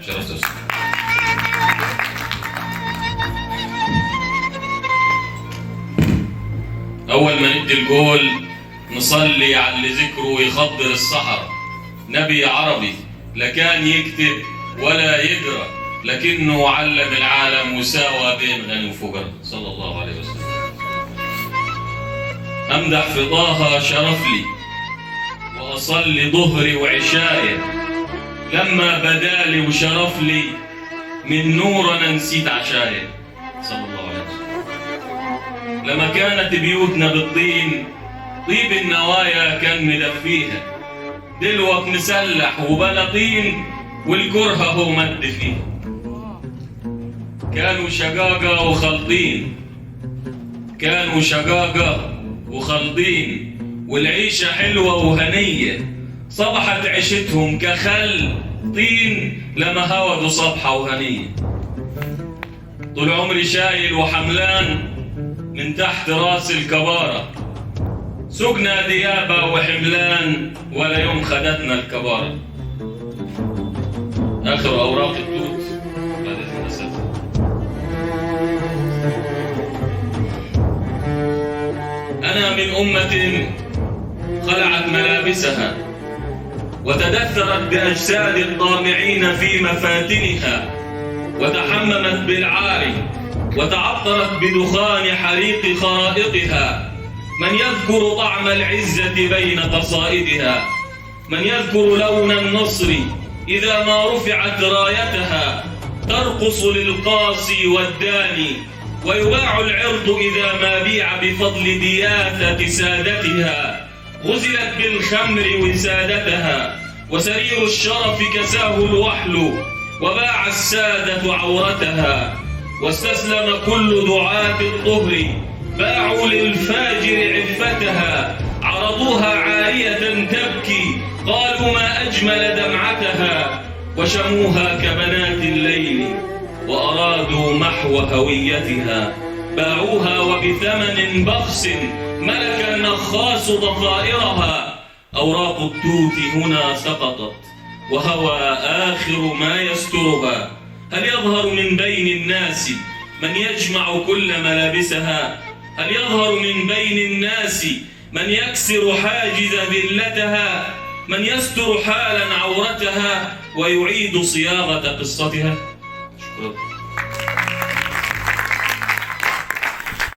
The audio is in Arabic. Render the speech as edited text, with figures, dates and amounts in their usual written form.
شرفت يا أستاذ. أول ما ندي الجول نصلي على اللي ذكره يخضر الصحراء. نبي عربي لا كان يكتب ولا يقرأ، لكنه علم العالم وساوى بين غني وفقراء صلى الله عليه وسلم. أمدح في طه شرف لي وأصلي ظهري وعشايا، لما بدالي وشرف لي من نور أنا نسيت عشايا صلى الله عليه وسلم. لما كانت بيوتنا بالطين طيب النوايا كان مدفيها، دلوقت مسلح وبلا طين والكره هو مد فيه. كانوا شقاقة وخلطين، كانوا شقاقة وخلطين، والعيشة حلوة وهنية، صبحت عيشتهم كخل طين لما هودوا صبحة وهنية. طول عمري شايل وحملان من تحت راس الكبارة، سقنا ديابة وحملان ولا يوم خدتنا الكبارة. آخر أوراق التوت بعد المسافة. أنا من أمة خلعت ملابسها وتدثرت بأجساد الطامعين في مفاتنها، وتحممت بالعار وتعطرت بدخان حريق خرائطها. من يذكر طعم العزة بين قصائدها، من يذكر لون النصر إذا ما رفعت رايتها. ترقص للقاسي والداني ويباع العرض إذا ما بيع بفضل دياثة سادتها. غزلت بالخمر وسادتها وسرير الشرف كساه الوحل، وباع السادة عورتها. واستسلم كل دعاة الطهر، باعوا للفاجر عفتها. عرضوها عارية تبكي، قالوا ما أجمل دمعتها. وشموها كبنات الليل وأرادوا محو هويتها. باعوها وبثمن بخس ملك النخاس ضفائرها. أوراق التوت هنا سقطت وهوى آخر ما يسترها. هل يظهر من بين الناس من يجمع كل ملابسها؟ هل يظهر من بين الناس من يكسر حاجز ذلتها؟ من يستر حالا عورتها ويعيد صياغة قصتها؟ شكرا.